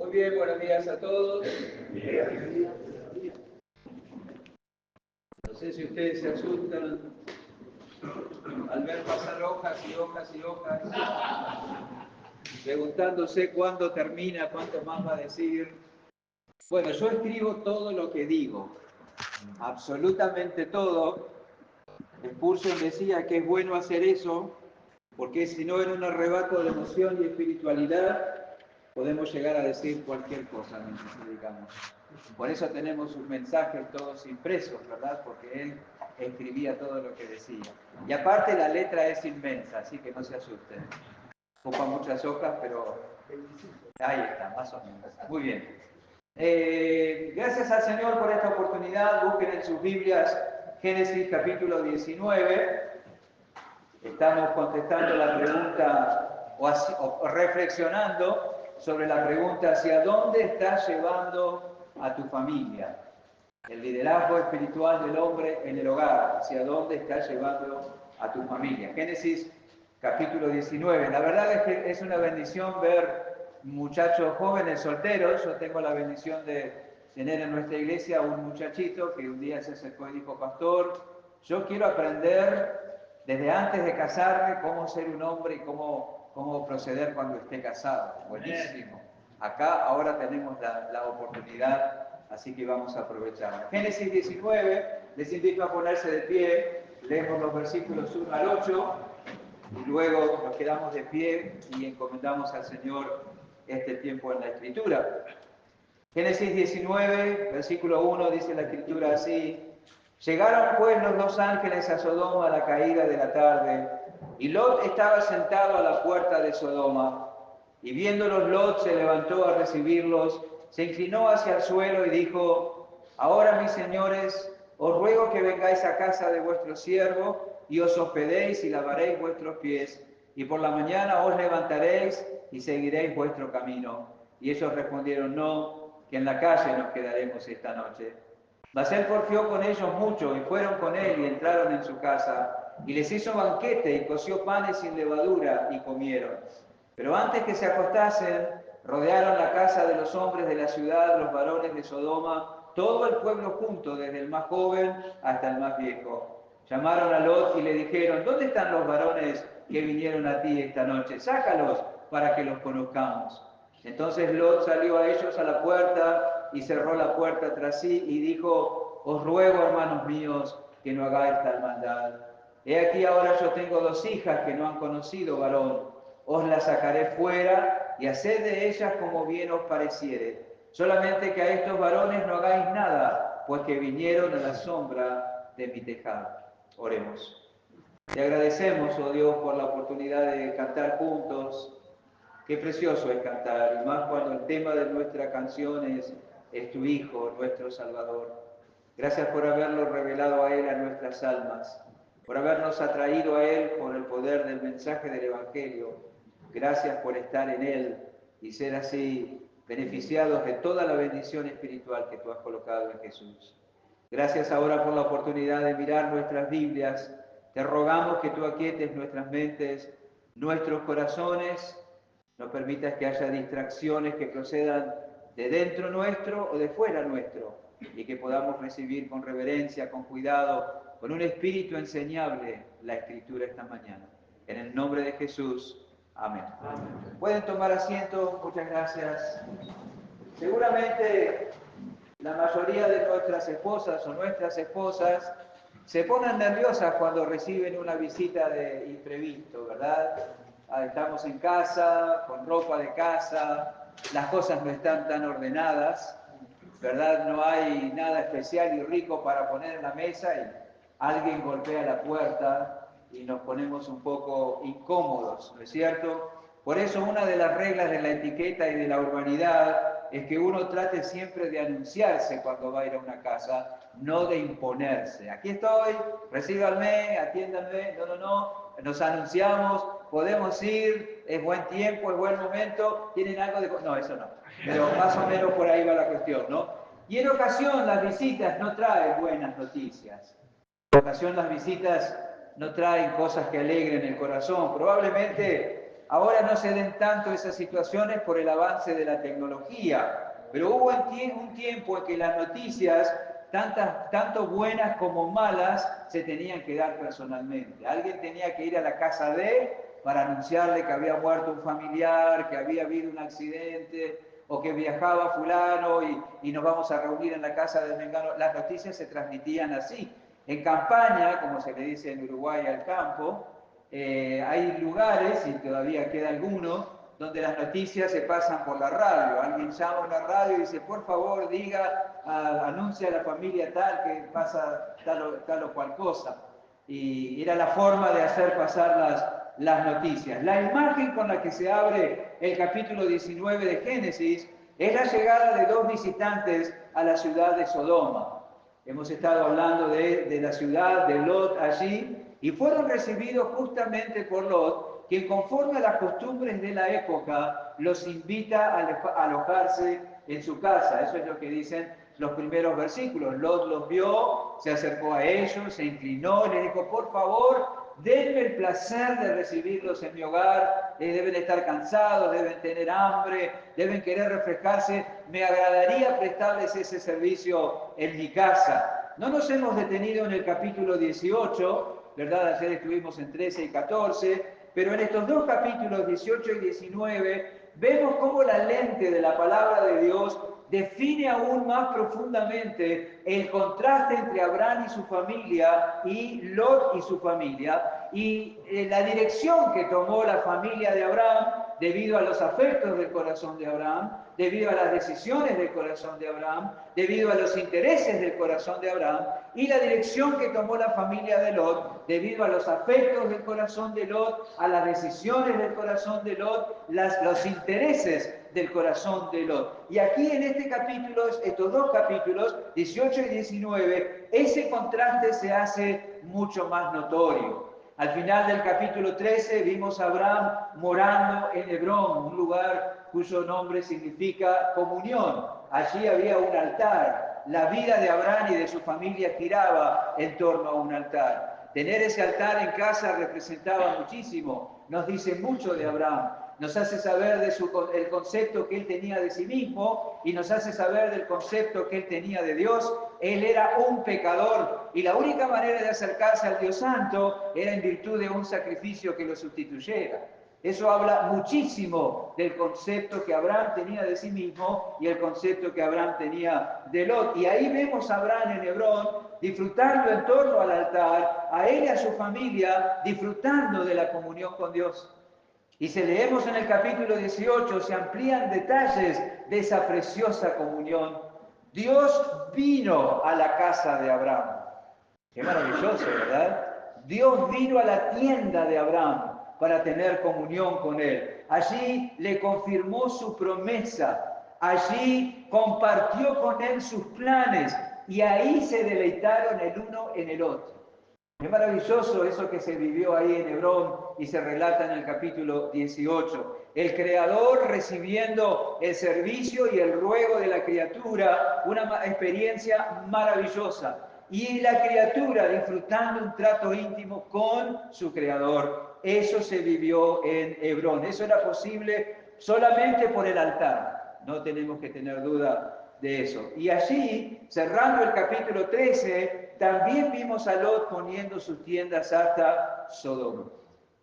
Muy bien, buenos días a todos. No sé si ustedes se asustan al ver pasar hojas y hojas y hojas, preguntándose cuándo termina, cuánto más va a decir. Bueno, yo escribo todo lo que digo, absolutamente todo. Spurgeon decía que es bueno hacer eso, porque si no, en un arrebato de emoción y espiritualidad, podemos llegar a decir cualquier cosa mientras predicamos. Por eso tenemos sus mensajes todos impresos, ¿verdad? Porque él escribía todo lo que decía. Y aparte la letra es inmensa, así que no se asusten. Ocupa muchas hojas, pero ahí está, más o menos. Muy bien. Gracias al Señor por esta oportunidad. Busquen en sus Biblias Génesis capítulo 19. Estamos contestando la pregunta o reflexionando sobre la pregunta: ¿hacia dónde estás llevando a tu familia? El liderazgo espiritual del hombre en el hogar. ¿Hacia dónde estás llevando a tu familia? Génesis capítulo 19. La verdad es que es una bendición ver muchachos jóvenes solteros. Yo tengo la bendición de tener en nuestra iglesia un muchachito que un día se acercó y dijo: pastor, yo quiero aprender desde antes de casarme cómo ser un hombre y cómo proceder cuando esté casado. Buenísimo. Acá ahora tenemos la oportunidad, así que vamos a aprovecharla. Génesis 19, les invito a ponerse de pie, leemos los versículos 1 al 8 y luego nos quedamos de pie y encomendamos al Señor este tiempo en la Escritura. Génesis 19, versículo 1, dice la Escritura así: Llegaron pues los dos ángeles a Sodoma a la caída de la tarde, y Lot estaba sentado a la puerta de Sodoma. Y viéndolos Lot se levantó a recibirlos, se inclinó hacia el suelo y dijo: Ahora, mis señores, os ruego que vengáis a casa de vuestro siervo y os hospedéis y lavaréis vuestros pies, y por la mañana os levantaréis y seguiréis vuestro camino. Y ellos respondieron: No, que en la calle nos quedaremos esta noche. Mas él porfió con ellos mucho, y fueron con él y entraron en su casa, y les hizo banquete y coció panes sin levadura, y comieron. Pero antes que se acostasen, rodearon la casa de los hombres de la ciudad, los varones de Sodoma, todo el pueblo junto, desde el más joven hasta el más viejo. Llamaron a Lot y le dijeron: ¿Dónde están los varones que vinieron a ti esta noche? Sácalos para que los conozcamos. Entonces Lot salió a ellos a la puerta y cerró la puerta tras sí y dijo: Os ruego, hermanos míos, que no hagáis tal maldad. He aquí ahora yo tengo dos hijas que no han conocido varón. Os las sacaré fuera y haced de ellas como bien os pareciere. Solamente que a estos varones no hagáis nada, pues que vinieron a la sombra de mi tejado. Oremos. Te agradecemos, oh Dios, por la oportunidad de cantar juntos. Qué precioso es cantar, y más cuando el tema de nuestra canción es tu Hijo, nuestro Salvador. Gracias por haberlo revelado a Él a nuestras almas, por habernos atraído a Él por el poder del mensaje del Evangelio. Gracias por estar en Él y ser así beneficiados de toda la bendición espiritual que tú has colocado en Jesús. Gracias ahora por la oportunidad de mirar nuestras Biblias. Te rogamos que tú aquietes nuestras mentes, nuestros corazones. No permitas que haya distracciones que procedan de dentro nuestro o de fuera nuestro, y que podamos recibir con reverencia, con cuidado, con un espíritu enseñable la Escritura esta mañana. En el nombre de Jesús. Amén. Amén. Pueden tomar asiento. Muchas gracias. Seguramente la mayoría de nuestras esposas o nuestras esposas se ponen nerviosas cuando reciben una visita de imprevisto, ¿verdad? Estamos en casa, con ropa de casa, las cosas no están tan ordenadas, ¿verdad? No hay nada especial y rico para poner en la mesa y alguien golpea la puerta y nos ponemos un poco incómodos, ¿no es cierto? Por eso una de las reglas de la etiqueta y de la urbanidad es que uno trate siempre de anunciarse cuando va a ir a una casa, no de imponerse. Aquí estoy, recíbanme, atiéndanme, no, nos anunciamos, podemos ir, es buen tiempo, es buen momento, ¿tienen algo de...? No, eso no, pero más o menos por ahí va la cuestión, ¿no? Y en ocasión las visitas no traen buenas noticias. En ocasión las visitas no traen cosas que alegren el corazón. Probablemente ahora no se den tanto esas situaciones por el avance de la tecnología, pero hubo un tiempo en que las noticias, tanto buenas como malas, se tenían que dar personalmente. Alguien tenía que ir a la casa para anunciarle que había muerto un familiar, que había habido un accidente, o que viajaba fulano y nos vamos a reunir en la casa de Mengano. Las noticias se transmitían así. En campaña, como se le dice en Uruguay al campo, hay lugares, y todavía queda alguno, donde las noticias se pasan por la radio. Alguien llama a una radio y dice, por favor, anuncia a la familia tal que pasa tal o cual cosa. Y era la forma de hacer pasar las noticias. La imagen con la que se abre el capítulo 19 de Génesis es la llegada de dos visitantes a la ciudad de Sodoma. Hemos estado hablando de la ciudad, de Lot allí, y fueron recibidos justamente por Lot, quien conforme a las costumbres de la época los invita a alojarse en su casa. Eso es lo que dicen los primeros versículos. Lot los vio, se acercó a ellos, se inclinó y les dijo, por favor, denme el placer de recibirlos en mi hogar. Deben estar cansados, deben tener hambre, deben querer refrescarse. Me agradaría prestarles ese servicio en mi casa. No nos hemos detenido en el capítulo 18, ¿verdad? Ayer estuvimos en 13 y 14, pero en estos dos capítulos, 18 y 19, vemos cómo la lente de la palabra de Dios define aún más profundamente el contraste entre Abraham y su familia y Lot y su familia, y la dirección que tomó la familia de Abraham debido a los afectos del corazón de Abraham, debido a las decisiones del corazón de Abraham, debido a los intereses del corazón de Abraham, y la dirección que tomó la familia de Lot debido a los afectos del corazón de Lot, a las decisiones del corazón de Lot, los intereses del corazón de Lot. Y aquí en estos dos capítulos, 18 y 19, ese contraste se hace mucho más notorio. Al final del capítulo 13 vimos a Abraham morando en Hebrón, un lugar cuyo nombre significa comunión. Allí había un altar. La vida de Abraham y de su familia giraba en torno a un altar. Tener ese altar en casa representaba muchísimo, nos dice mucho de Abraham. Nos hace saber el concepto que él tenía de sí mismo y nos hace saber del concepto que él tenía de Dios. Él era un pecador y la única manera de acercarse al Dios Santo era en virtud de un sacrificio que lo sustituyera. Eso habla muchísimo del concepto que Abraham tenía de sí mismo y el concepto que Abraham tenía de Lot. Y ahí vemos a Abraham en Hebrón disfrutando en torno al altar, a él y a su familia disfrutando de la comunión con Dios. Y si leemos en el capítulo 18, se amplían detalles de esa preciosa comunión. Dios vino a la casa de Abraham. Qué maravilloso, ¿verdad? Dios vino a la tienda de Abraham para tener comunión con él. Allí le confirmó su promesa. Allí compartió con él sus planes. Y ahí se deleitaron el uno en el otro. Es maravilloso eso que se vivió ahí en Hebrón y se relata en el capítulo 18. El Creador recibiendo el servicio y el ruego de la criatura, una experiencia maravillosa. Y la criatura disfrutando un trato íntimo con su Creador. Eso se vivió en Hebrón. Eso era posible solamente por el altar. No tenemos que tener duda de eso. Y allí, cerrando el capítulo 13, también vimos a Lot poniendo sus tiendas hasta Sodoma.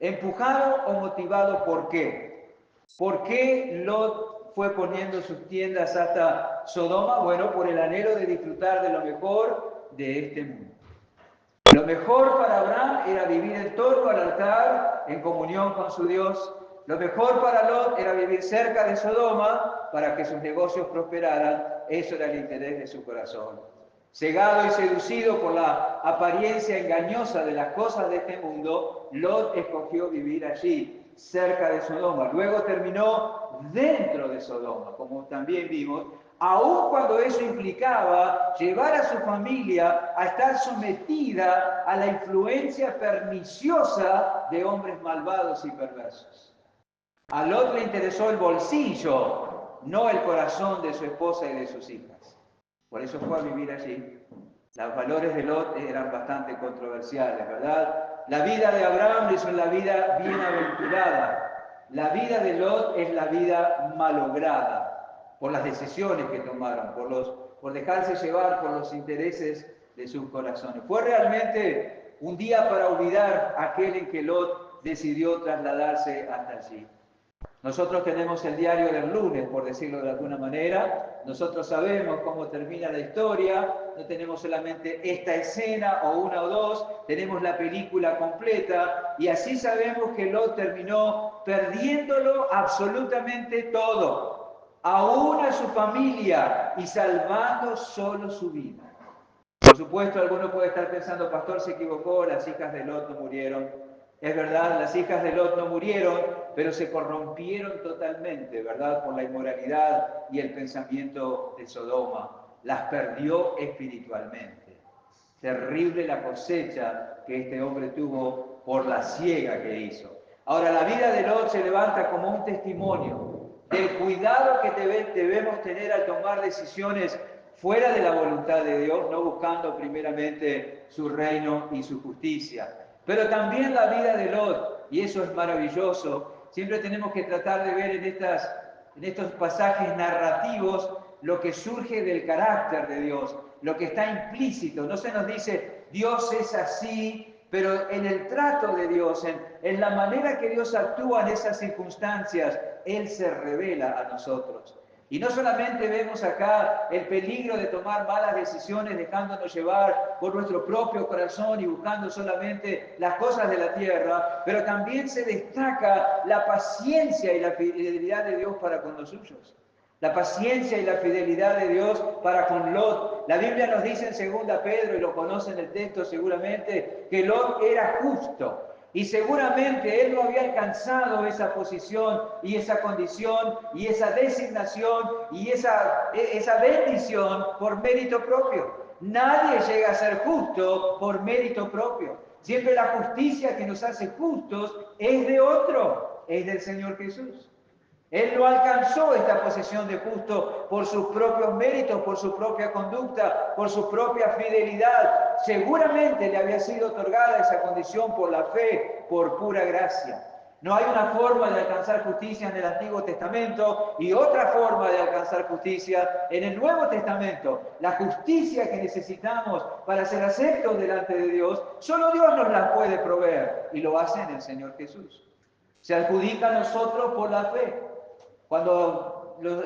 ¿Empujado o motivado por qué? ¿Por qué Lot fue poniendo sus tiendas hasta Sodoma? Bueno, por el anhelo de disfrutar de lo mejor de este mundo. Lo mejor para Abraham era vivir en torno al altar, en comunión con su Dios. Lo mejor para Lot era vivir cerca de Sodoma para que sus negocios prosperaran. Eso era el interés de su corazón. Cegado y seducido por la apariencia engañosa de las cosas de este mundo, Lot escogió vivir allí, cerca de Sodoma. Luego terminó dentro de Sodoma, como también vimos, aun cuando eso implicaba llevar a su familia a estar sometida a la influencia perniciosa de hombres malvados y perversos. A Lot le interesó el bolsillo, no el corazón de su esposa y de sus hijas. Por eso fue a vivir allí. Los valores de Lot eran bastante controversiales, ¿verdad? La vida de Abraham es una vida bienaventurada. La vida de Lot es la vida malograda por las decisiones que tomaron, por dejarse llevar por los intereses de sus corazones. Fue realmente un día para olvidar aquel en que Lot decidió trasladarse hasta allí. Nosotros tenemos el diario del lunes, por decirlo de alguna manera. Nosotros sabemos cómo termina la historia. No tenemos solamente esta escena o una o dos, tenemos la película completa. Y así sabemos que Lot terminó perdiéndolo absolutamente todo, aún a su familia, y salvando solo su vida. Por supuesto, alguno puede estar pensando, pastor, se equivocó, las hijas de Lot no murieron. Es verdad, las hijas de Lot no murieron, pero se corrompieron totalmente, ¿verdad? Por la inmoralidad y el pensamiento de Sodoma. Las perdió espiritualmente. Terrible la cosecha que este hombre tuvo por la siega que hizo. Ahora, la vida de Lot se levanta como un testimonio del cuidado que debemos tener al tomar decisiones fuera de la voluntad de Dios, no buscando primeramente su reino y su justicia. Pero también la vida de Lot, y eso es maravilloso. Siempre tenemos que tratar de ver en estos pasajes narrativos lo que surge del carácter de Dios, lo que está implícito. No se nos dice, Dios es así, pero en el trato de Dios, en la manera que Dios actúa en esas circunstancias, Él se revela a nosotros. Y no solamente vemos acá el peligro de tomar malas decisiones dejándonos llevar por nuestro propio corazón y buscando solamente las cosas de la tierra, pero también se destaca la paciencia y la fidelidad de Dios para con los suyos. La paciencia y la fidelidad de Dios para con Lot. La Biblia nos dice en 2 Pedro, y lo conocen el texto seguramente, que Lot era justo. Y seguramente él no había alcanzado esa posición y esa condición y esa designación y esa bendición por mérito propio. Nadie llega a ser justo por mérito propio. Siempre la justicia que nos hace justos es de otro, es del Señor Jesús. Él no alcanzó esta posición de justo por sus propios méritos, por su propia conducta, por su propia fidelidad. Seguramente le había sido otorgada esa condición por la fe, por pura gracia. No hay una forma de alcanzar justicia en el Antiguo Testamento y otra forma de alcanzar justicia en el Nuevo Testamento. La justicia que necesitamos para ser aceptos delante de Dios, solo Dios nos la puede proveer y lo hace en el Señor Jesús. Se adjudica a nosotros por la fe. Cuando los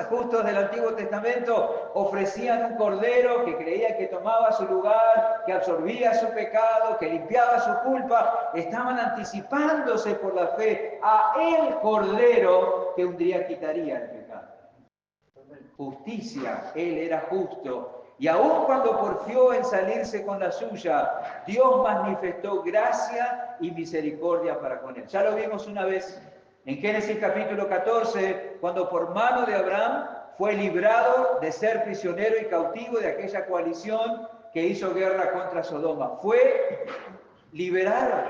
justos del Antiguo Testamento ofrecían un cordero que creían que tomaba su lugar, que absorbía su pecado, que limpiaba su culpa, estaban anticipándose por la fe a el cordero que un día quitaría el pecado. Justicia, él era justo. Y aun cuando porfió en salirse con la suya, Dios manifestó gracia y misericordia para con él. Ya lo vimos una vez en Génesis capítulo 14, cuando por mano de Abraham fue librado de ser prisionero y cautivo de aquella coalición que hizo guerra contra Sodoma. Fue liberado.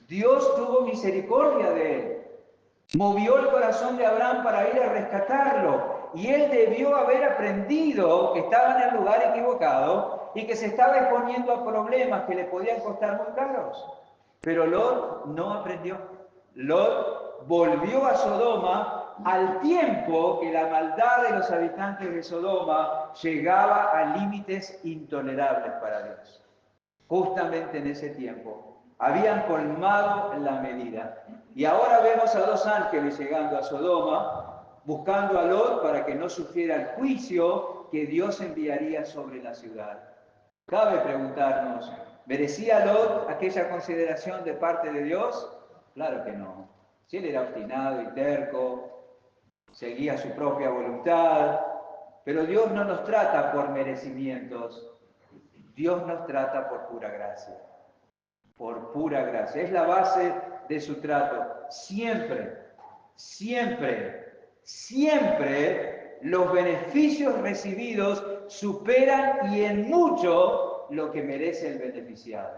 Dios tuvo misericordia de él. Movió el corazón de Abraham para ir a rescatarlo. Y él debió haber aprendido que estaba en el lugar equivocado y que se estaba exponiendo a problemas que le podían costar muy caros. Pero Lot no aprendió. Lot volvió a Sodoma al tiempo que la maldad de los habitantes de Sodoma llegaba a límites intolerables para Dios. Justamente en ese tiempo habían colmado la medida. Y ahora vemos a 2 ángeles llegando a Sodoma, buscando a Lot para que no sufriera el juicio que Dios enviaría sobre la ciudad. Cabe preguntarnos, ¿merecía Lot aquella consideración de parte de Dios? Claro que no. Si él era obstinado y terco, seguía su propia voluntad, pero Dios no nos trata por merecimientos, Dios nos trata por pura gracia. Por pura gracia. Es la base de su trato. Siempre, siempre, siempre los beneficios recibidos superan y en mucho lo que merece el beneficiado.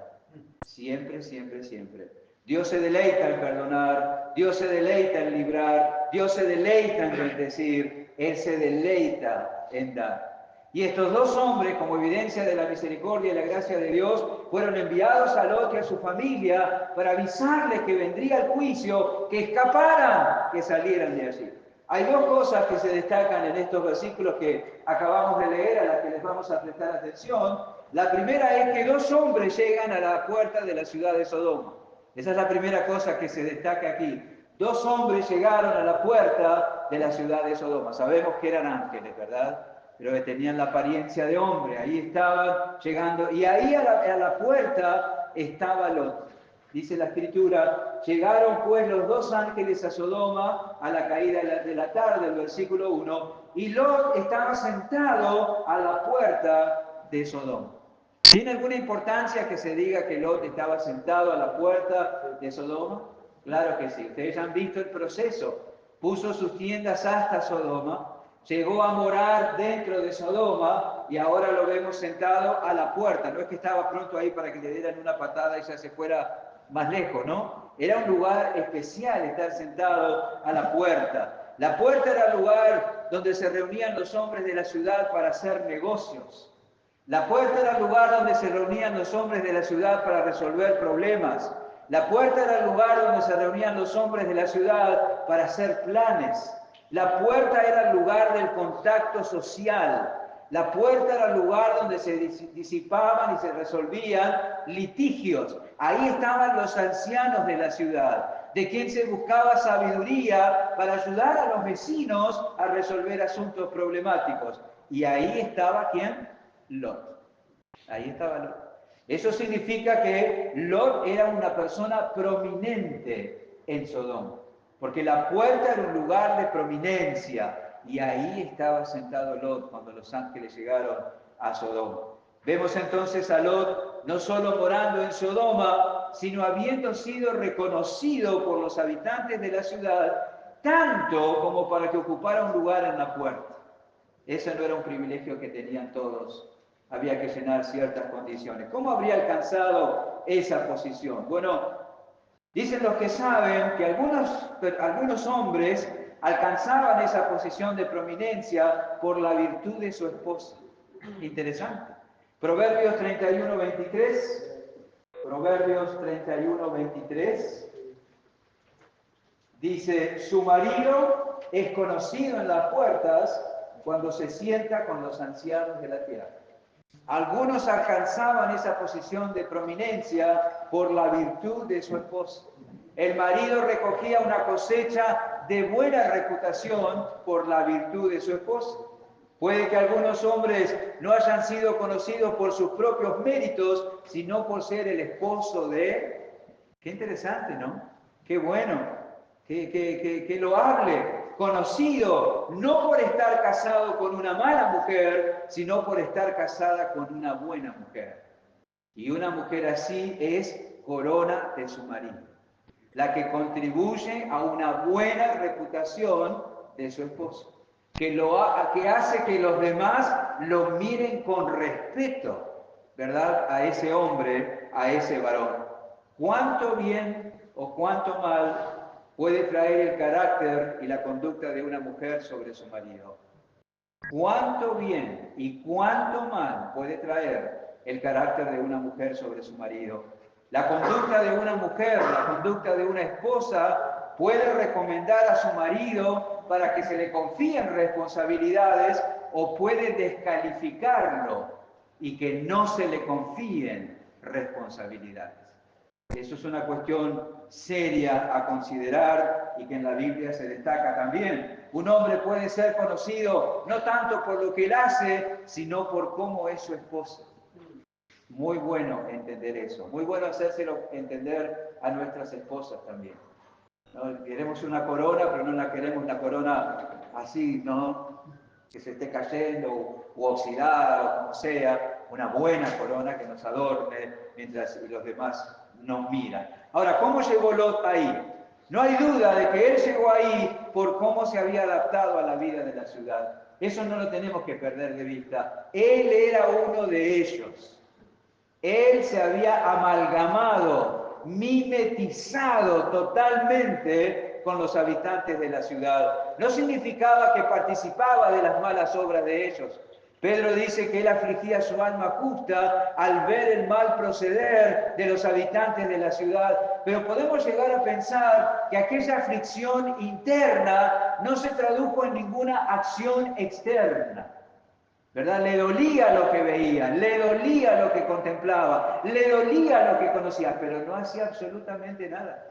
Siempre, siempre, siempre. Dios se deleita en perdonar, Dios se deleita en librar, Dios se deleita en bendecir, Él se deleita en dar. Y estos dos hombres, como evidencia de la misericordia y la gracia de Dios, fueron enviados a Lot y a su familia para avisarles que vendría el juicio, que escaparan, que salieran de allí. Hay dos cosas que se destacan en estos versículos que acabamos de leer, a las que les vamos a prestar atención. La primera es que dos hombres llegan a la puerta de la ciudad de Sodoma. Esa es la primera cosa que se destaca aquí. Dos hombres llegaron a la puerta de la ciudad de Sodoma. Sabemos que eran ángeles, ¿verdad? Pero que tenían la apariencia de hombre. Ahí estaban llegando. Y ahí a la puerta estaba Lot. Dice la Escritura, llegaron pues los dos ángeles a Sodoma a la caída de la tarde, el versículo 1, y Lot estaba sentado a la puerta de Sodoma. ¿Tiene alguna importancia que se diga que Lot estaba sentado a la puerta de Sodoma? Claro que sí. Ustedes han visto el proceso. Puso sus tiendas hasta Sodoma, llegó a morar dentro de Sodoma y ahora lo vemos sentado a la puerta. No es que estaba pronto ahí para que le dieran una patada y ya se fuera más lejos, ¿no? Era un lugar especial estar sentado a la puerta. La puerta era el lugar donde se reunían los hombres de la ciudad para hacer negocios. La puerta era el lugar donde se reunían los hombres de la ciudad para resolver problemas. La puerta era el lugar donde se reunían los hombres de la ciudad para hacer planes. La puerta era el lugar del contacto social. La puerta era el lugar donde se disipaban y se resolvían litigios. Ahí estaban los ancianos de la ciudad, de quien se buscaba sabiduría para ayudar a los vecinos a resolver asuntos problemáticos. Y ahí estaba ¿quién? Lot. Ahí estaba Lot. Eso significa que Lot era una persona prominente en Sodoma, porque la puerta era un lugar de prominencia y ahí estaba sentado Lot cuando los ángeles llegaron a Sodoma. Vemos entonces a Lot no solo morando en Sodoma, sino habiendo sido reconocido por los habitantes de la ciudad, tanto como para que ocupara un lugar en la puerta. Ese no era un privilegio que tenían todos. Había que llenar ciertas condiciones. ¿Cómo habría alcanzado esa posición? Bueno, dicen los que saben que algunos hombres alcanzaban esa posición de prominencia por la virtud de su esposa. Interesante. Proverbios 31, 23. Proverbios 31, 23. Dice, su marido es conocido en las puertas cuando se sienta con los ancianos de la tierra. Algunos alcanzaban esa posición de prominencia por la virtud de su esposa. El marido recogía una cosecha de buena reputación por la virtud de su esposa. Puede que algunos hombres no hayan sido conocidos por sus propios méritos, sino por ser el esposo de... Qué interesante, ¿no? Qué bueno, qué loable. Conocido no por estar casado con una mala mujer, sino por estar casada con una buena mujer. Y una mujer así es corona de su marido, la que contribuye a una buena reputación de su esposo, que hace que los demás lo miren con respeto, ¿verdad? A ese hombre, a ese varón. ¿Cuánto bien o cuánto mal puede traer el carácter y la conducta de una mujer sobre su marido? ¿Cuánto bien y cuánto mal puede traer el carácter de una mujer sobre su marido? La conducta de una mujer, la conducta de una esposa puede recomendar a su marido para que se le confíen responsabilidades o puede descalificarlo y que no se le confíen responsabilidades. Eso es una cuestión seria a considerar y que en la Biblia se destaca también. Un hombre puede ser conocido no tanto por lo que él hace, sino por cómo es su esposa. Muy bueno entender eso. Muy bueno hacérselo entender a nuestras esposas también. ¿No? Queremos una corona, pero no la queremos la corona así, ¿no? Que se esté cayendo o oxidada o como sea. Una buena corona que nos adorne mientras los demás nos miran. Ahora, ¿cómo llegó Lot ahí? No hay duda de que él llegó ahí por cómo se había adaptado a la vida de la ciudad. Eso no lo tenemos que perder de vista. Él era uno de ellos. Él se había amalgamado, mimetizado totalmente con los habitantes de la ciudad. No significaba que participaba de las malas obras de ellos, Pedro dice que él afligía su alma justa al ver el mal proceder de los habitantes de la ciudad. Pero podemos llegar a pensar que aquella aflicción interna no se tradujo en ninguna acción externa, ¿verdad? Le dolía lo que veía, le dolía lo que contemplaba, le dolía lo que conocía, pero no hacía absolutamente nada.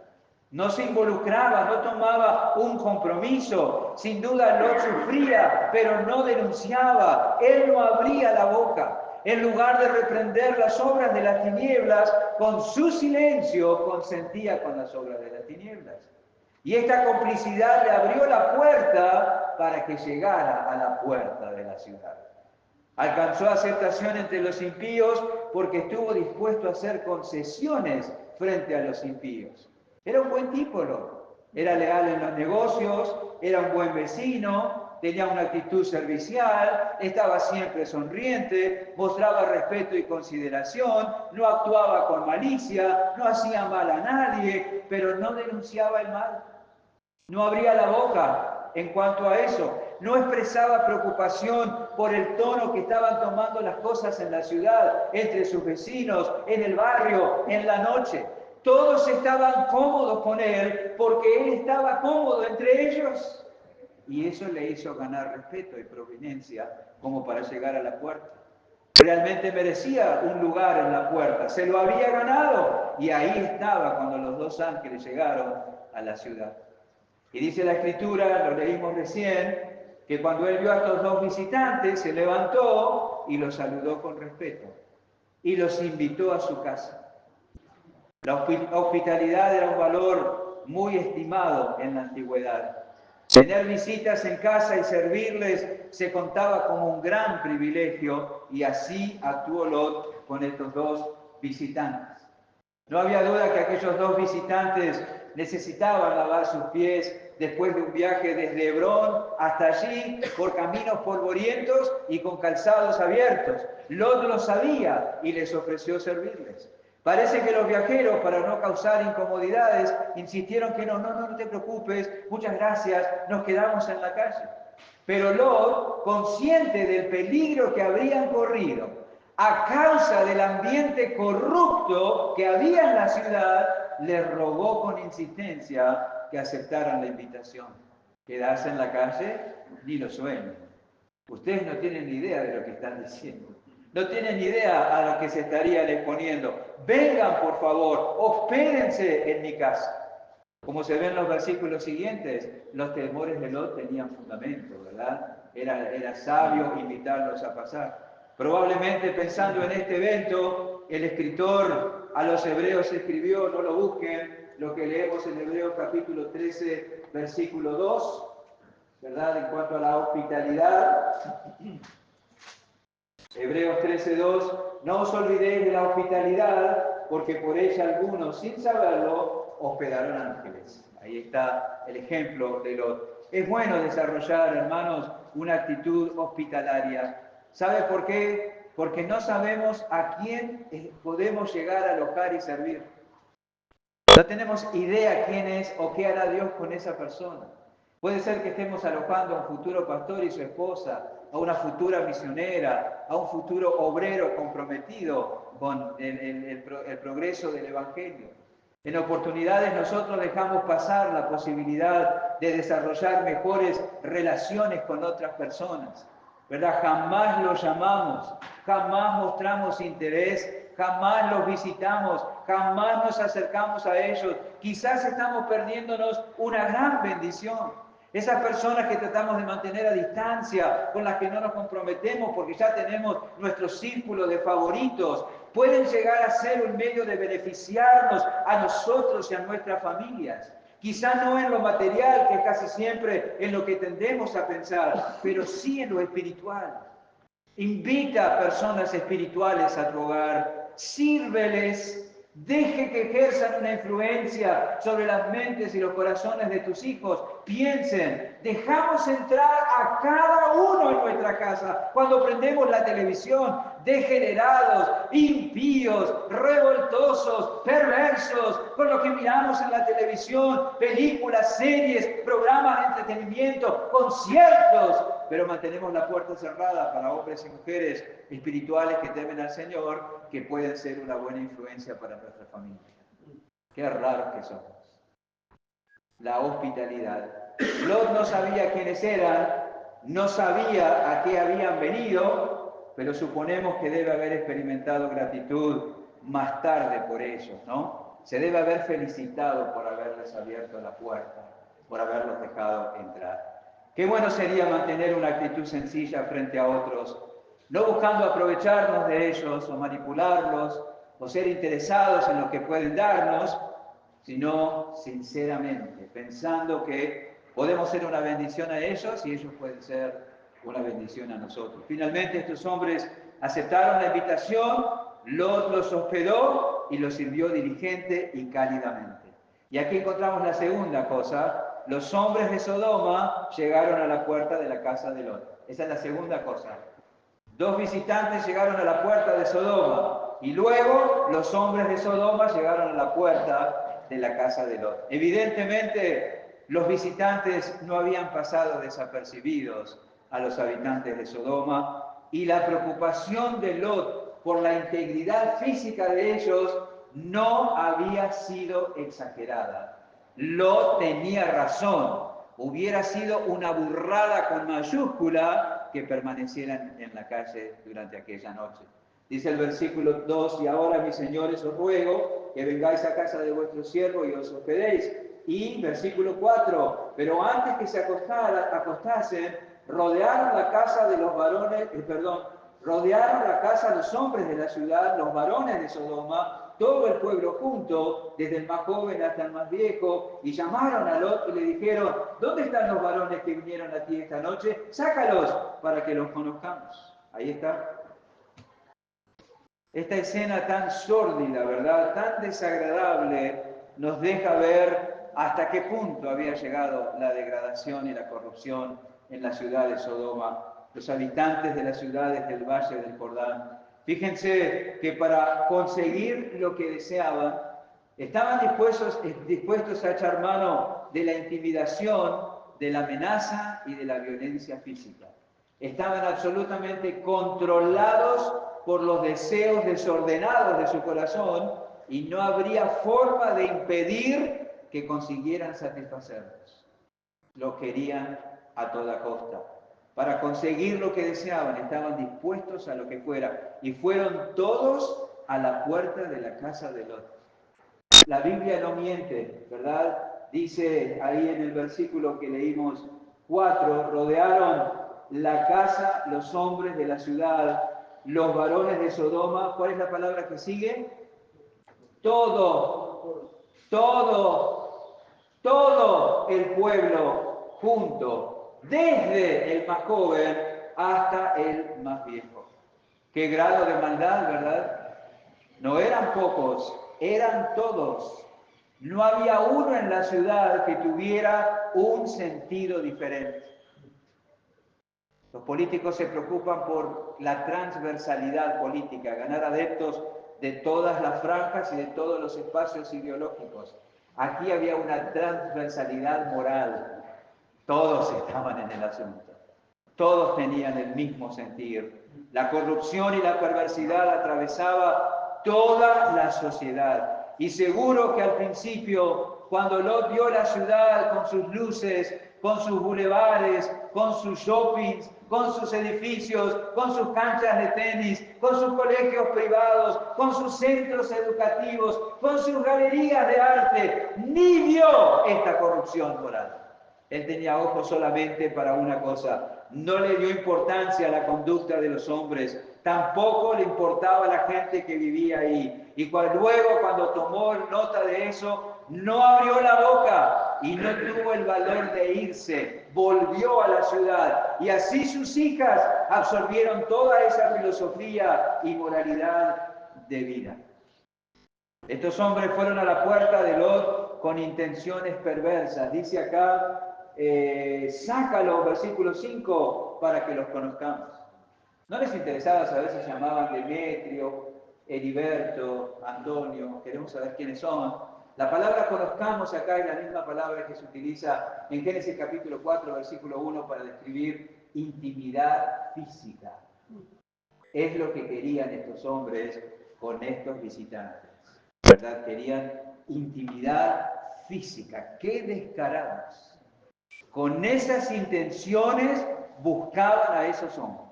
No se involucraba, no tomaba un compromiso, sin duda lo sufría, pero no denunciaba, él no abría la boca. En lugar de reprender las obras de las tinieblas, con su silencio consentía con las obras de las tinieblas. Y esta complicidad le abrió la puerta para que llegara a la puerta de la ciudad. Alcanzó aceptación entre los impíos porque estuvo dispuesto a hacer concesiones frente a los impíos. Era un buen tipo, era leal en los negocios, era un buen vecino, tenía una actitud servicial, estaba siempre sonriente, mostraba respeto y consideración, no actuaba con malicia, no hacía mal a nadie, pero no denunciaba el mal. No abría la boca en cuanto a eso, no expresaba preocupación por el tono que estaban tomando las cosas en la ciudad, entre sus vecinos, en el barrio, en la noche. Todos estaban cómodos con él porque él estaba cómodo entre ellos. Y eso le hizo ganar respeto y prominencia como para llegar a la puerta. Realmente merecía un lugar en la puerta, se lo había ganado y ahí estaba cuando los dos ángeles llegaron a la ciudad. Y dice la Escritura, lo leímos recién, que cuando él vio a estos dos visitantes, se levantó y los saludó con respeto y los invitó a su casa. La hospitalidad era un valor muy estimado en la antigüedad. Tener visitas en casa y servirles se contaba como un gran privilegio y así actuó Lot con estos dos visitantes. No había duda que aquellos dos visitantes necesitaban lavar sus pies después de un viaje desde Hebrón hasta allí por caminos polvorientos y con calzados abiertos. Lot lo sabía y les ofreció servirles. Parece que los viajeros, para no causar incomodidades, insistieron que no te preocupes, muchas gracias, nos quedamos en la calle. Pero Lot, consciente del peligro que habrían corrido, a causa del ambiente corrupto que había en la ciudad, les rogó con insistencia que aceptaran la invitación. Quedarse en la calle, ni lo sueñen. Ustedes no tienen ni idea de lo que están diciendo. No tienen ni idea a lo que se estarían exponiendo. Vengan, por favor, hospédense en mi casa. Como se ven en los versículos siguientes, los temores de Lot tenían fundamento, ¿verdad? Era sabio invitarlos a pasar. Probablemente pensando en este evento, el escritor a los hebreos escribió, no lo busquen, lo que leemos en Hebreos capítulo 13, versículo 2, ¿verdad? En cuanto a la hospitalidad. Hebreos 13:2, no os olvidéis de la hospitalidad, porque por ella algunos, sin saberlo, hospedaron ángeles. Ahí está el ejemplo de Lot. Es bueno desarrollar, hermanos, una actitud hospitalaria. ¿Sabe por qué? Porque no sabemos a quién podemos llegar a alojar y servir. No tenemos idea quién es o qué hará Dios con esa persona. Puede ser que estemos alojando a un futuro pastor y su esposa, a una futura misionera, a un futuro obrero comprometido con el progreso del Evangelio. En oportunidades nosotros dejamos pasar la posibilidad de desarrollar mejores relaciones con otras personas, ¿verdad? Jamás los llamamos, jamás mostramos interés, jamás los visitamos, jamás nos acercamos a ellos. Quizás estamos perdiéndonos una gran bendición. Esas personas que tratamos de mantener a distancia, con las que no nos comprometemos porque ya tenemos nuestro círculo de favoritos, pueden llegar a ser un medio de beneficiarnos a nosotros y a nuestras familias. Quizá no en lo material, que casi siempre en lo que tendemos a pensar, pero sí en lo espiritual. Invita a personas espirituales a tu hogar, sírveles. Deje que ejerzan una influencia sobre las mentes y los corazones de tus hijos. Piensen, dejamos entrar a cada uno en nuestra casa cuando prendemos la televisión, degenerados, impíos, revoltosos, perversos, con lo que miramos en la televisión, películas, series, programas de entretenimiento, conciertos. pero mantenemos la puerta cerrada para hombres y mujeres espirituales que temen al Señor, que pueden ser una buena influencia para nuestra familia. Qué raros que somos. La hospitalidad. Lot no sabía quiénes eran, no sabía a qué habían venido, pero suponemos que debe haber experimentado gratitud más tarde por ellos, ¿no? Se debe haber felicitado por haberles abierto la puerta, por haberlos dejado entrar. Qué bueno sería mantener una actitud sencilla frente a otros, no buscando aprovecharnos de ellos o manipularlos o ser interesados en lo que pueden darnos, sino sinceramente, pensando que podemos ser una bendición a ellos y ellos pueden ser una bendición a nosotros. Finalmente estos hombres aceptaron la invitación, Lot los hospedó y los sirvió diligente y cálidamente. Y aquí encontramos la segunda cosa: los hombres de Sodoma llegaron a la puerta de la casa de Lot. Esa es la segunda cosa. Dos visitantes llegaron a la puerta de Sodoma y luego los hombres de Sodoma llegaron a la puerta de la casa de Lot. Evidentemente, los visitantes no habían pasado desapercibidos a los habitantes de Sodoma, y la preocupación de Lot por la integridad física de ellos no había sido exagerada. Lot tenía razón. Hubiera sido una burrada con mayúscula que permanecieran en la calle durante aquella noche. Dice el versículo 2: y ahora, mis señores, os ruego que vengáis a casa de vuestro siervo y os hospedéis. Y versículo 4: pero antes que se acostasen, rodearon la casa de los varones, rodearon la casa los hombres de la ciudad, los varones de Sodoma, todo el pueblo junto, desde el más joven hasta el más viejo, y llamaron a Lot y le dijeron: ¿dónde están los varones que vinieron a ti esta noche? Sácalos para que los conozcamos. Ahí está. Esta escena tan sórdida, ¿verdad?, tan desagradable, nos deja ver hasta qué punto había llegado la degradación y la corrupción en la ciudad de Sodoma. Los habitantes de las ciudades del Valle del Jordán, fíjense que para conseguir lo que deseaban, estaban dispuestos a echar mano de la intimidación, de la amenaza y de la violencia física. Estaban absolutamente controlados por los deseos desordenados de su corazón, y no habría forma de impedir que consiguieran satisfacerlos. Lo querían a toda costa. Para conseguir lo que deseaban, estaban dispuestos a lo que fuera, y fueron todos a la puerta de la casa de Lot. La Biblia no miente, ¿verdad? Dice ahí en el versículo que leímos 4, rodearon la casa los hombres de la ciudad, los varones de Sodoma. ¿Cuál es la palabra que sigue? Todo el pueblo junto, desde el más joven hasta el más viejo. Qué grado de maldad, ¿verdad? No eran pocos, eran todos. No había uno en la ciudad que tuviera un sentido diferente. Los políticos se preocupan por la transversalidad política, ganar adeptos de todas las franjas y de todos los espacios ideológicos. Aquí había una transversalidad moral. Todos estaban en el asunto. Todos tenían el mismo sentir. La corrupción y la perversidad atravesaba toda la sociedad. Y seguro que al principio, cuando Lot vio la ciudad con sus luces, con sus bulevares, con sus shoppings, con sus edificios, con sus canchas de tenis, con sus colegios privados, con sus centros educativos, con sus galerías de arte, ni vio esta corrupción moral. Él tenía ojos solamente para una cosa. No le dio importancia a la conducta de los hombres. Tampoco le importaba a la gente que vivía ahí. Y luego, cuando tomó nota de eso, no abrió la boca y no tuvo el valor de irse. Volvió a la ciudad. Y así sus hijas absorbieron toda esa filosofía y moralidad de vida. Estos hombres fueron a la puerta de Lot con intenciones perversas. Dice acá: sácalo, versículo 5, para que los conozcamos. ¿No les interesaba saber si se llamaban Demetrio, Heriberto, Antonio? Queremos saber quiénes son. La palabra conozcamos acá es la misma palabra que se utiliza en Génesis capítulo 4, versículo 1, para describir intimidad física. Es lo que querían estos hombres con estos visitantes, ¿verdad? Querían intimidad física. ¡Qué descarados! Con esas intenciones buscaban a esos hombres.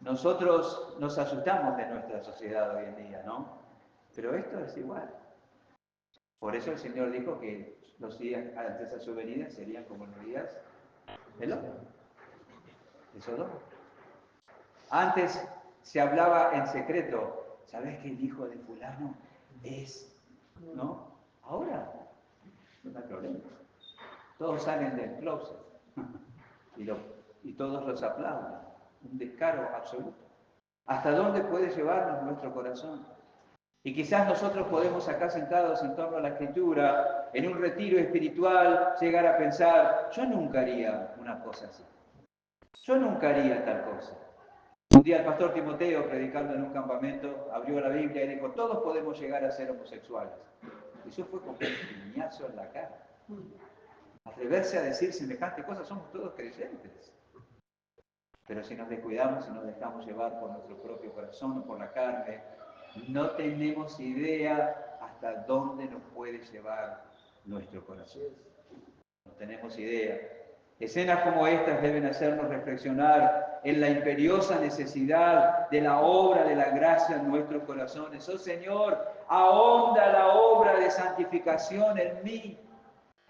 Nosotros nos asustamos de nuestra sociedad hoy en día, ¿no? Pero esto es igual. Por eso el Señor dijo que los días antes de su venida serían como los días del hombre, de Sodoma. Antes se hablaba en secreto. ¿Sabes que el hijo de fulano es? ¿No? Ahora no hay problema. Todos salen del closet y todos los aplauden. Un descaro absoluto. ¿Hasta dónde puede llevarnos nuestro corazón? Y quizás nosotros podemos acá sentados en torno a la Escritura, en un retiro espiritual, llegar a pensar, yo nunca haría una cosa así. Yo nunca haría tal cosa. Un día el pastor Timoteo, predicando en un campamento, abrió la Biblia y dijo, todos podemos llegar a ser homosexuales. Y eso fue como un piñazo en la cara. Atreverse a decir semejante cosa, somos todos creyentes. Pero si nos descuidamos y nos dejamos llevar por nuestro propio corazón o por la carne, no tenemos idea hasta dónde nos puede llevar nuestro corazón. No tenemos idea. Escenas como estas deben hacernos reflexionar en la imperiosa necesidad de la obra de la gracia en nuestros corazones. Oh Señor, ahonda la obra de santificación en mí.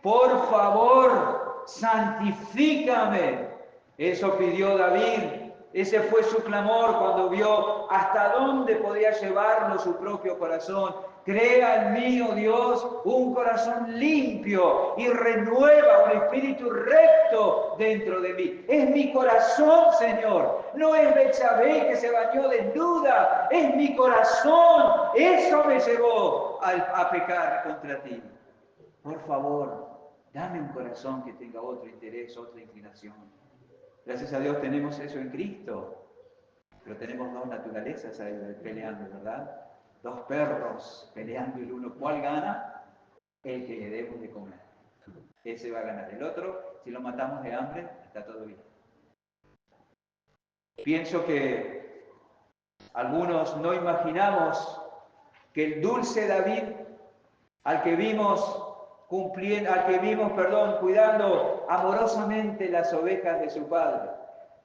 Por favor, santifícame. Eso pidió David. Ese fue su clamor cuando vio hasta dónde podía llevarlo su propio corazón. Crea en mí, oh Dios, un corazón limpio y renueva un espíritu recto dentro de mí. Es mi corazón, Señor. No es Betsabé que se bañó desnuda. Es mi corazón. Eso me llevó a pecar contra ti. Por favor, dame un corazón que tenga otro interés, otra inclinación. Gracias a Dios tenemos eso en Cristo, pero tenemos dos naturalezas ahí peleando, ¿verdad? Dos perros peleando el uno. ¿Cuál gana? El que le demos de comer. Ese va a ganar. El otro, si lo matamos de hambre, está todo bien. Pienso que algunos no imaginamos que el dulce David, al que vimos cuidando amorosamente las ovejas de su padre,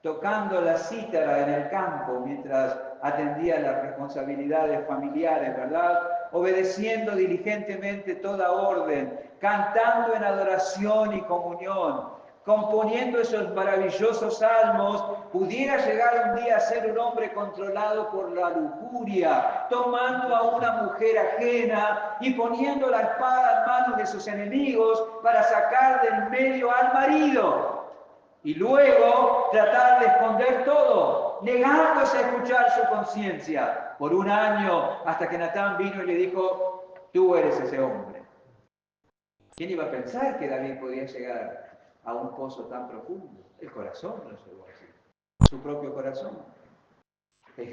tocando la cítara en el campo mientras atendía las responsabilidades familiares, ¿verdad? Obedeciendo diligentemente toda orden, cantando en adoración y comunión, componiendo esos maravillosos salmos, pudiera llegar un día a ser un hombre controlado por la lujuria, tomando a una mujer ajena y poniendo la espada en manos de sus enemigos para sacar del medio al marido. Y luego tratar de esconder todo, negándose a escuchar su conciencia por un año, hasta que Natán vino y le dijo, tú eres ese hombre. ¿Quién iba a pensar que David podía llegar a un pozo tan profundo? El corazón lo llevó así, su propio corazón.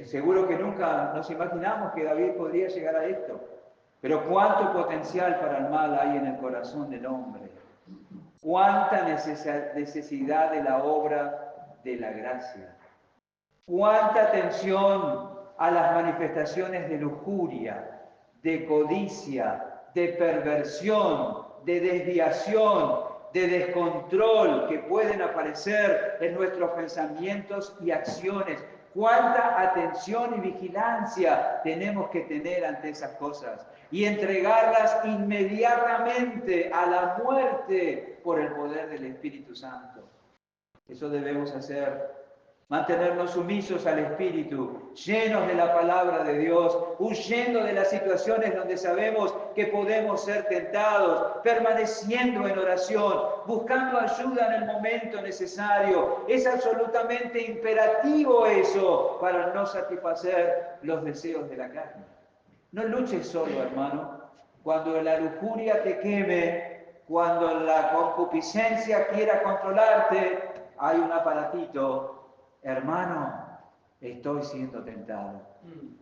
Seguro que nunca nos imaginamos que David podría llegar a esto, pero cuánto potencial para el mal hay en el corazón del hombre. Cuánta necesidad de la obra de la gracia. Cuánta atención a las manifestaciones de lujuria, de codicia, de perversión, de desviación, de descontrol que pueden aparecer en nuestros pensamientos y acciones. Cuánta atención y vigilancia tenemos que tener ante esas cosas y entregarlas inmediatamente a la muerte por el poder del Espíritu Santo. Eso debemos hacer. Mantenernos sumisos al Espíritu, llenos de la palabra de Dios, huyendo de las situaciones donde sabemos que podemos ser tentados, permaneciendo en oración, buscando ayuda en el momento necesario. Es absolutamente imperativo eso para no satisfacer los deseos de la carne. No luches solo, hermano. Cuando la lujuria te queme, cuando la concupiscencia quiera controlarte, hay un aparatito. Hermano, estoy siendo tentado.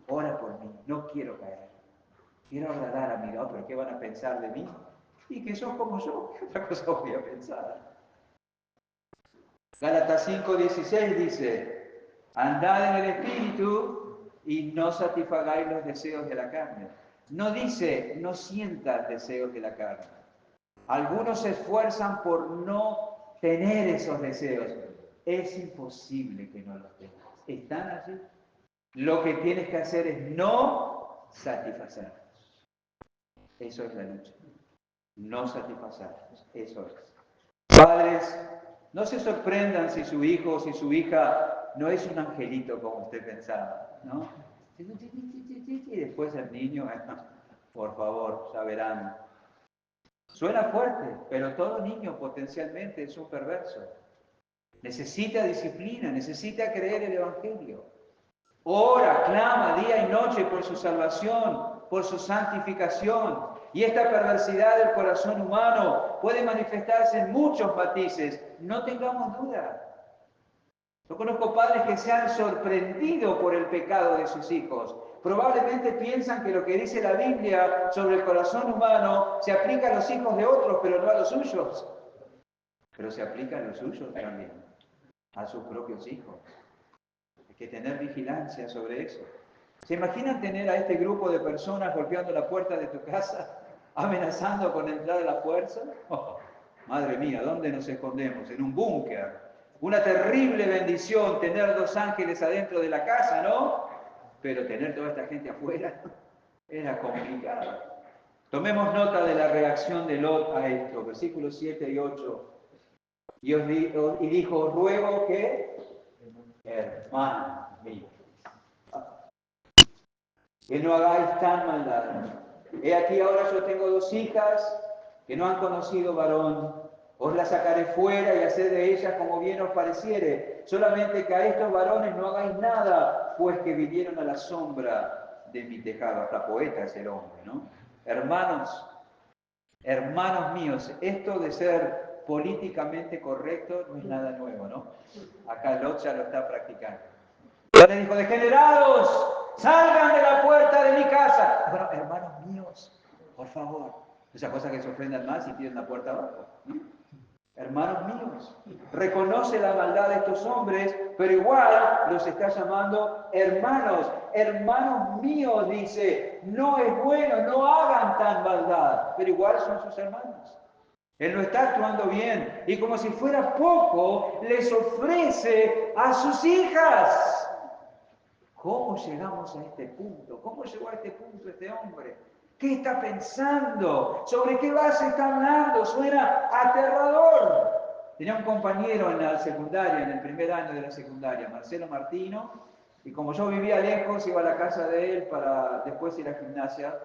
Ora por mí, no quiero caer. Quiero agradar a mi Dios, pero ¿qué van a pensar de mí? Y que sos como yo, ¿qué otra cosa voy a pensar? Gálatas 5:16 dice, andad en el Espíritu y no satisfagáis los deseos de la carne. No dice, no sientas deseos de la carne. Algunos se esfuerzan por no tener esos deseos. Es imposible que no los tengas. ¿Están allí? Lo que tienes que hacer es no satisfacerlos. Eso es la lucha. No satisfacerlos. Eso es. Padres, no se sorprendan si su hijo o si su hija no es un angelito como usted pensaba, ¿no? Y después el niño, por favor, ya verán. Suena fuerte, pero todo niño potencialmente es un perverso. Necesita disciplina, necesita creer el Evangelio. Ora, clama día y noche por su salvación, por su santificación. Y esta perversidad del corazón humano puede manifestarse en muchos matices. No tengamos duda. Yo conozco padres que se han sorprendido por el pecado de sus hijos. Probablemente piensan que lo que dice la Biblia sobre el corazón humano se aplica a los hijos de otros, pero no a los suyos. Pero se aplica a los suyos también, a sus propios hijos. Hay que tener vigilancia sobre eso. ¿Se imaginan tener a este grupo de personas golpeando la puerta de tu casa, amenazando con entrar a la fuerza? Oh, madre mía, ¿dónde nos escondemos? En un búnker. Una terrible bendición tener 2 ángeles adentro de la casa, ¿no? Pero tener toda esta gente afuera era complicado. Tomemos nota de la reacción de Lot a esto, versículos 7 y 8. Y dijo, os ruego que, hermano mío, que no hagáis tan maldad. He aquí ahora yo tengo 2 hijas que no han conocido varón. Os las sacaré fuera y haced de ellas como bien os pareciere. Solamente que a estos varones no hagáis nada, pues que vivieron a la sombra de mi tejado. Hasta poeta es el hombre, ¿no? Hermanos míos, esto de ser políticamente correcto no es nada nuevo, ¿no? Acá Lot ya lo está practicando. Le dijo, degenerados, salgan de la puerta de mi casa. Bueno, hermanos míos, por favor. Esa cosa que se ofendan más y tienen la puerta abajo. Hermanos míos, reconoce la maldad de estos hombres, pero igual los está llamando hermanos. Hermanos míos, dice, no es bueno, no hagan tan maldad, pero igual son sus hermanos. Él no está actuando bien y como si fuera poco, les ofrece a sus hijas. ¿Cómo llegamos a este punto? ¿Cómo llegó a este punto este hombre? ¿Qué está pensando? ¿Sobre qué base está hablando? Suena aterrador. Tenía un compañero en la secundaria, en el primer año de la secundaria, Marcelo Martino, y como yo vivía lejos, iba a la casa de él para después ir a gimnasia,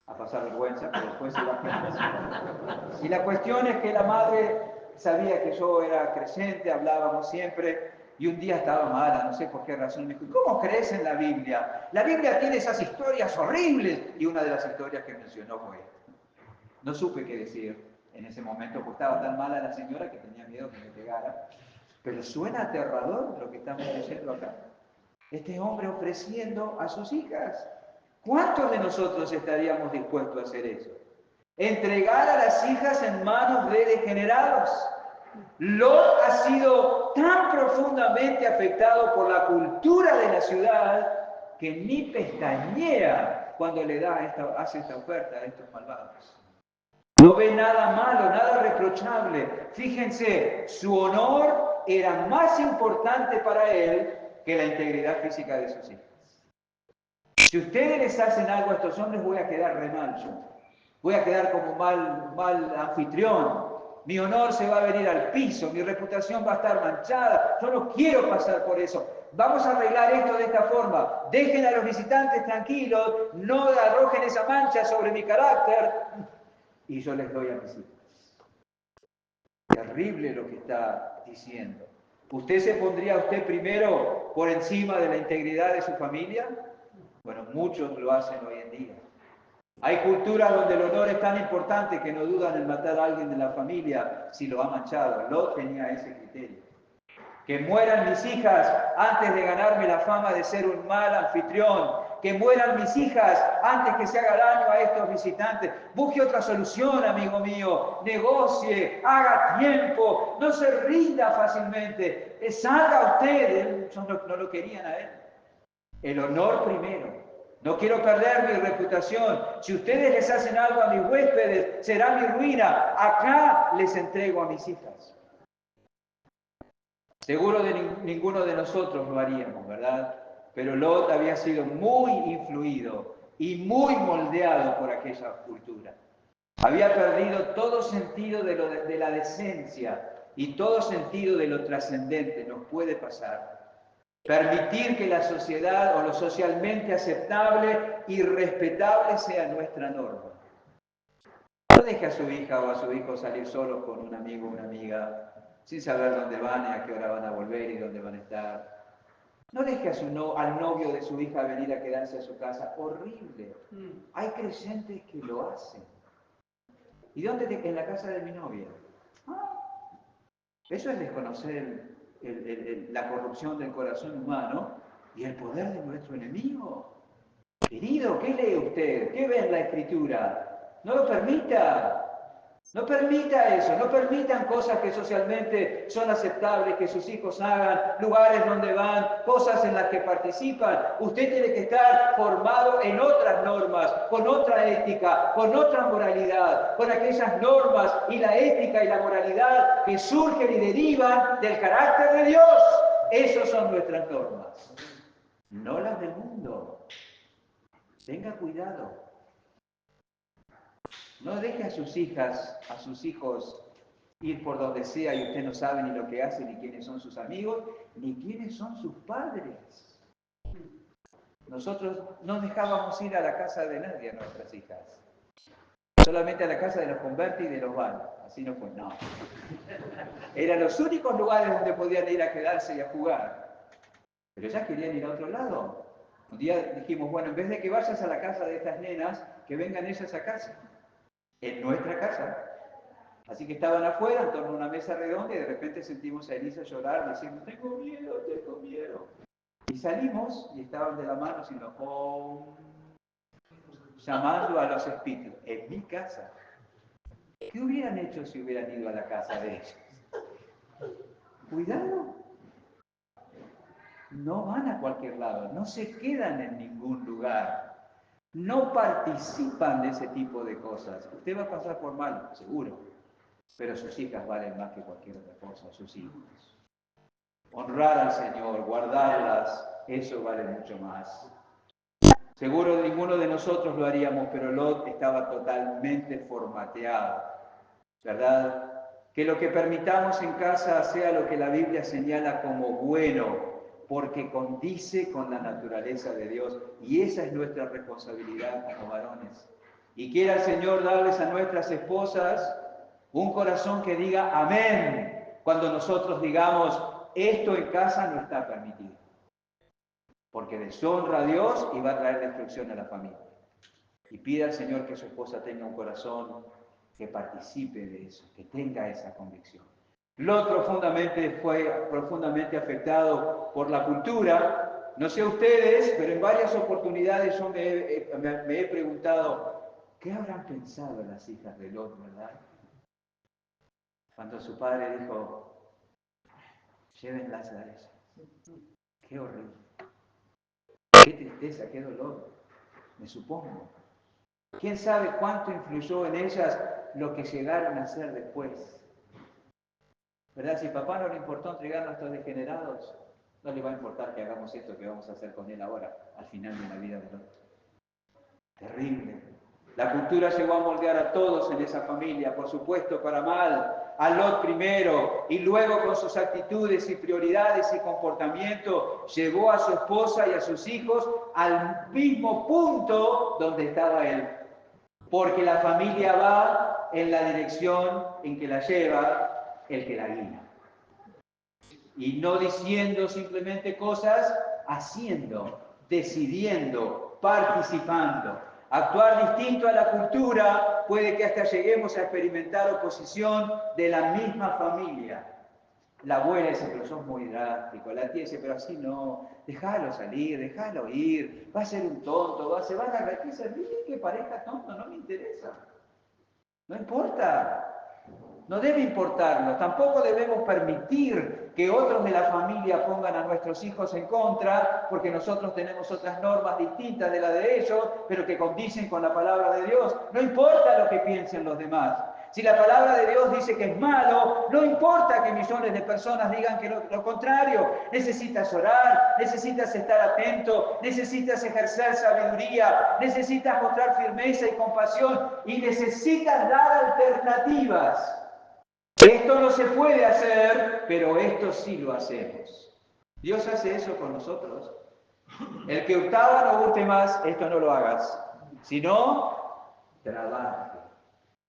a pasar vergüenza, pero después ir a gimnasia. Y la cuestión es que la madre sabía que yo era creyente, hablábamos siempre, y un día estaba mala, no sé por qué razón, me dijo, ¿cómo crees en la Biblia? La Biblia tiene esas historias horribles. Y una de las historias que mencionó fue esta. No supe qué decir en ese momento, porque estaba tan mala la señora que tenía miedo que me pegara. Pero suena aterrador lo que estamos leyendo acá. Este hombre ofreciendo a sus hijas. ¿Cuántos de nosotros estaríamos dispuestos a hacer eso? Entregar a las hijas en manos de degenerados. Lot ha sido tan profundamente afectado por la cultura de la ciudad que ni pestañea cuando le hace esta oferta a estos malvados. No ve nada malo, nada reprochable. Fíjense, su honor era más importante para él que la integridad física de sus hijas. Si ustedes les hacen algo a estos hombres, voy a quedar re mal yo. Voy a quedar como mal anfitrión. Mi honor se va a venir al piso, mi reputación va a estar manchada. Yo no quiero pasar por eso. Vamos a arreglar esto de esta forma. Dejen a los visitantes tranquilos, no arrojen esa mancha sobre mi carácter y yo les doy a mis hijos. Terrible lo que está diciendo. ¿Usted se pondría usted primero por encima de la integridad de su familia? Bueno, muchos lo hacen hoy en día. Hay culturas donde el honor es tan importante que no dudan en matar a alguien de la familia si lo ha manchado. Lot tenía ese criterio. Que mueran mis hijas antes de ganarme la fama de ser un mal anfitrión. que mueran mis hijas antes que se haga daño a estos visitantes. Busque otra solución, amigo mío. Negocie, haga tiempo, no se rinda fácilmente. Salga usted. Ellos no lo querían a él. El honor primero. No quiero perder mi reputación. Si ustedes les hacen algo a mis huéspedes, será mi ruina. Acá les entrego a mis hijas. Seguro de ninguno de nosotros lo haríamos, ¿verdad? Pero Lot había sido muy influido y muy moldeado por aquella cultura. Había perdido todo sentido de la decencia y todo sentido de lo trascendente. Nos puede pasar. Permitir que la sociedad o lo socialmente aceptable y respetable sea nuestra norma. No deje a su hija o a su hijo salir solos con un amigo o una amiga, sin saber dónde van y a qué hora van a volver y dónde van a estar. No deje al novio de su hija venir a quedarse a su casa. Horrible. Hay creyentes que lo hacen. ¿Y dónde? En la casa de mi novia. Eso es desconocer la corrupción del corazón humano y el poder de nuestro enemigo. Querido, ¿qué lee usted? ¿Qué ve en la Escritura? No lo permita. No permita eso, no permitan cosas que socialmente son aceptables, que sus hijos hagan, lugares donde van, cosas en las que participan. Usted tiene que estar formado en otras normas, con otra ética, con otra moralidad, con aquellas normas y la ética y la moralidad que surgen y derivan del carácter de Dios. Esas son nuestras normas, no las del mundo. Tenga cuidado. No deje a sus hijas, a sus hijos ir por donde sea y usted no sabe ni lo que hacen, ni quiénes son sus amigos, ni quiénes son sus padres. Nosotros no dejábamos ir a la casa de nadie a nuestras hijas. Solamente a la casa de los convertis y de los vanos. Así no fue, no. Eran los únicos lugares donde podían ir a quedarse y a jugar. Pero ya querían ir a otro lado. Un día dijimos, bueno, en vez de que vayas a la casa de estas nenas, que vengan ellas a casa. En nuestra casa. Así que estaban afuera, en torno a una mesa redonda, y de repente sentimos a Elisa llorar, diciendo, tengo miedo, tengo miedo. Y salimos, y estaban de la mano haciendo, llamando a los espíritus. En mi casa. ¿Qué hubieran hecho si hubieran ido a la casa de ellos? Cuidado. No van a cualquier lado, no se quedan en ningún lugar. No participan de ese tipo de cosas. Usted va a pasar por mal, seguro, pero sus hijas valen más que cualquier otra cosa, sus hijos. Honrar al Señor, guardarlas, eso vale mucho más. Seguro ninguno de nosotros lo haríamos, pero Lot estaba totalmente formateado, ¿verdad? Que lo que permitamos en casa sea lo que la Biblia señala como bueno, porque condice con la naturaleza de Dios. Y esa es nuestra responsabilidad como varones. Y quiera el Señor darles a nuestras esposas un corazón que diga amén cuando nosotros digamos, esto en casa no está permitido. Porque deshonra a Dios y va a traer destrucción a la familia. Y pida al Señor que su esposa tenga un corazón que participe de eso, que tenga esa convicción. Lot fue profundamente afectado por la cultura. No sé ustedes, pero en varias oportunidades yo me he preguntado, ¿qué habrán pensado las hijas de Lot, verdad? Cuando su padre dijo, llévenlas a ella. Qué horrible. Qué tristeza, qué dolor, me supongo. ¿Quién sabe cuánto influyó en ellas lo que llegaron a ser después? ¿Verdad? Si papá no le importó entregarnos a estos degenerados, no le va a importar que hagamos esto que vamos a hacer con él ahora, al final de la vida del otro. Terrible. La cultura llegó a moldear a todos en esa familia, por supuesto para mal, a Lot primero, y luego con sus actitudes y prioridades y comportamiento, llevó a su esposa y a sus hijos al mismo punto donde estaba él. Porque la familia va en la dirección en que la lleva el que la guía. Y no diciendo simplemente cosas, haciendo, decidiendo, participando. Actuar distinto a la cultura puede que hasta lleguemos a experimentar oposición de la misma familia. La abuela dice, pero sos muy drástico. La tía dice, pero así no. Déjalo salir, déjalo ir. Va a ser un tonto, van a reír. Se ríe que parezca tonto, no me interesa. No importa. No debe importarnos. Tampoco debemos permitir que otros de la familia pongan a nuestros hijos en contra, porque nosotros tenemos otras normas distintas de la de ellos, pero que condicen con la palabra de Dios. No importa lo que piensen los demás. Si la palabra de Dios dice que es malo, no importa que millones de personas digan que lo contrario. Necesitas orar, necesitas estar atento, necesitas ejercer sabiduría, necesitas mostrar firmeza y compasión y necesitas dar alternativas. Esto no se puede hacer, pero esto sí lo hacemos. Dios hace eso con nosotros. El que hurtaba no hurte más, esto no lo hagas. Si no, trabaje.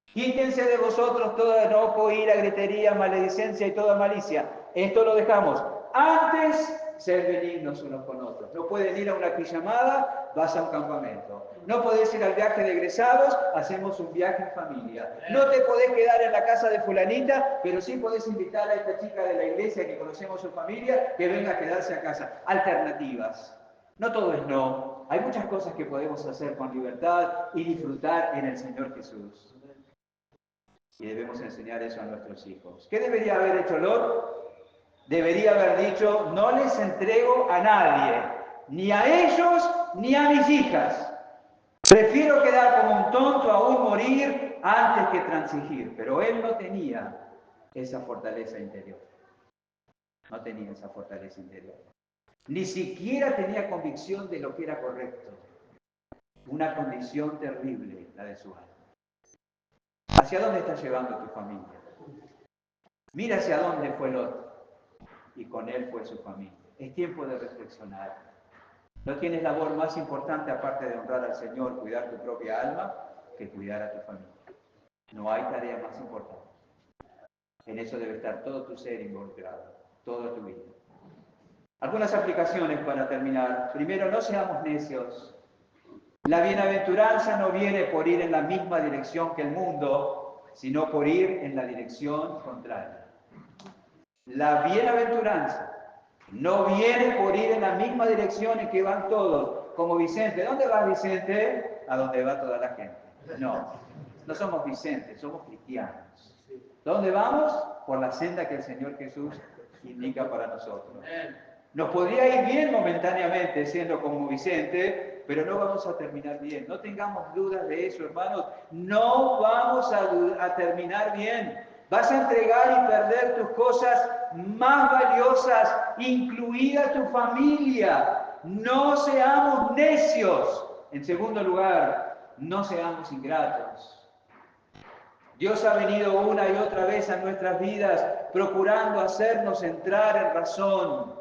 Quítense de vosotros todo enojo, ira, gritería, maledicencia y toda malicia. Esto lo dejamos. Antes, ser benignos unos con otros. No pueden ir a una pijamada, vas a un campamento. No podés ir al viaje de egresados, hacemos un viaje en familia. No te podés quedar en la casa de fulanita, pero sí podés invitar a esta chica de la iglesia que conocemos su familia, que venga a quedarse a casa. Alternativas. No todo es no. Hay muchas cosas que podemos hacer con libertad y disfrutar en el Señor Jesús. Y debemos enseñar eso a nuestros hijos. ¿Qué debería haber hecho Lot? Debería haber dicho, no les entrego a nadie, ni a ellos, ni a mis hijas. Prefiero quedar como un tonto, aún morir, antes que transigir. Pero él no tenía esa fortaleza interior. No tenía esa fortaleza interior. Ni siquiera tenía convicción de lo que era correcto. Una condición terrible, la de su alma. ¿Hacia dónde está llevando tu familia? Mira hacia dónde fue Lot. Y con él fue su familia. Es tiempo de reflexionar. No tienes labor más importante, aparte de honrar al Señor, cuidar tu propia alma, que cuidar a tu familia. No hay tarea más importante. En eso debe estar todo tu ser involucrado, toda tu vida. Algunas aplicaciones para terminar. Primero, no seamos necios. La bienaventuranza no viene por ir en la misma dirección que el mundo, sino por ir en la dirección contraria. La bienaventuranza no viene por ir en la misma dirección en que van todos. Como Vicente. ¿Dónde va Vicente? A donde va toda la gente. No, no somos Vicente, somos cristianos. ¿Dónde vamos? Por la senda que el Señor Jesús indica para nosotros. Nos podría ir bien momentáneamente siendo como Vicente, pero no vamos a terminar bien. No tengamos dudas de eso, hermanos. No vamos a terminar bien. Vas a entregar y perder tus cosas más valiosas, incluida tu familia. No seamos necios. En segundo lugar, no seamos ingratos. Dios ha venido una y otra vez a nuestras vidas procurando hacernos entrar en razón.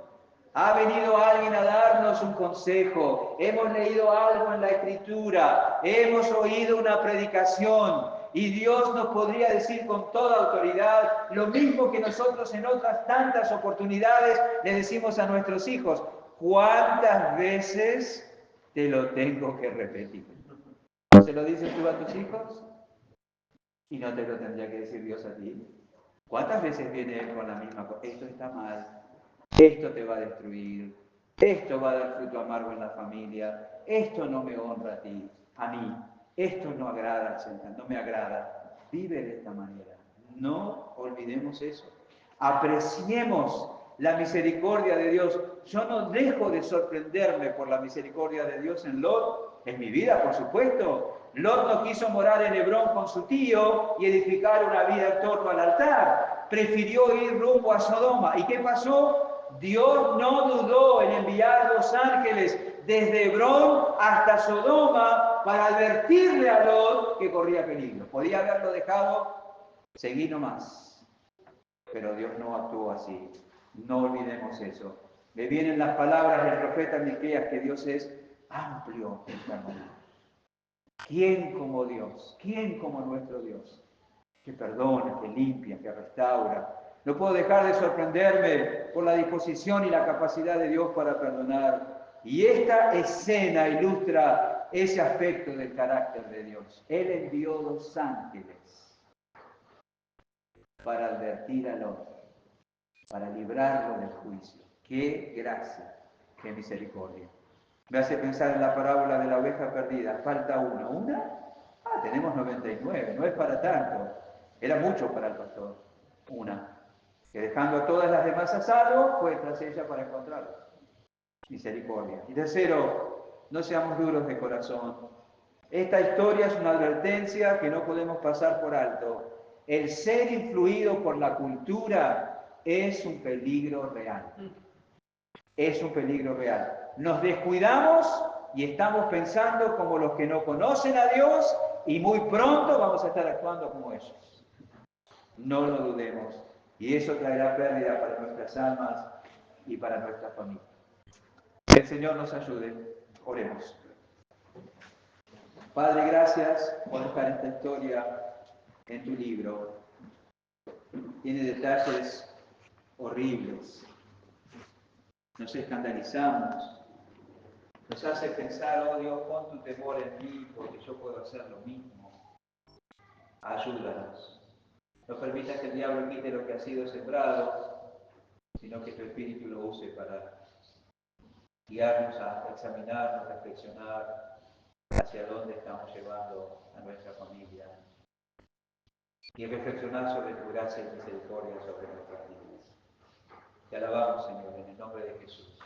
Ha venido alguien a darnos un consejo, hemos leído algo en la Escritura, hemos oído una predicación y Dios nos podría decir con toda autoridad lo mismo que nosotros en otras tantas oportunidades le decimos a nuestros hijos. ¿Cuántas veces te lo tengo que repetir? ¿No se lo dices tú a tus hijos? Y no te lo tendría que decir Dios a ti. ¿Cuántas veces viene Él con la misma cosa? Esto está mal, esto te va a destruir, esto va a dar fruto amargo en la familia, esto no me honra a ti, a mí, esto no agrada al Señor, no me agrada. Vive de esta manera. No olvidemos eso. Apreciemos la misericordia de Dios. Yo no dejo de sorprenderme por la misericordia de Dios en Lot, en mi vida, por supuesto. Lot no quiso morar en Hebrón con su tío y edificar una vida en torno al altar. Prefirió ir rumbo a Sodoma. ¿Y qué pasó? Dios no dudó en enviar 2 ángeles desde Hebrón hasta Sodoma para advertirle a Lot que corría peligro. Podía haberlo dejado seguir nomás. Pero Dios no actuó así. No olvidemos eso. Me vienen las palabras del profeta Miqueas que Dios es amplio en perdón. ¿Quién como Dios? ¿Quién como nuestro Dios? Que perdona, que limpia, que restaura. No puedo dejar de sorprenderme por la disposición y la capacidad de Dios para perdonar. Y esta escena ilustra ese aspecto del carácter de Dios. Él envió 2 ángeles para advertir a Lot. para librarlo del juicio. ¡Qué gracia! ¡Qué misericordia! Me hace pensar en la parábola de la oveja perdida. Falta una. ¿Una? Ah, tenemos 99. No es para tanto. Era mucho para el pastor. Una. Que dejando a todas las demás a salvo, fue tras ella para encontrarla. Misericordia. Y tercero, no seamos duros de corazón. Esta historia es una advertencia que no podemos pasar por alto. El ser influido por la cultura es un peligro real. Es un peligro real. Nos descuidamos y estamos pensando como los que no conocen a Dios y muy pronto vamos a estar actuando como ellos. No lo dudemos. Y eso traerá pérdida para nuestras almas y para nuestra familia. Que el Señor nos ayude. Oremos. Padre, gracias por dejar esta historia en tu libro. Tiene detalles horribles. Nos escandalizamos. Nos hace pensar, oh Dios, pon tu temor en mí porque yo puedo hacer lo mismo. Ayúdanos. No permitas que el diablo quite lo que ha sido sembrado, sino que tu Espíritu lo use para guiarnos a examinarnos, reflexionar hacia dónde estamos llevando a nuestra familia y reflexionar sobre tu gracia y misericordia sobre nuestras vidas. Te alabamos, Señor, en el nombre de Jesús.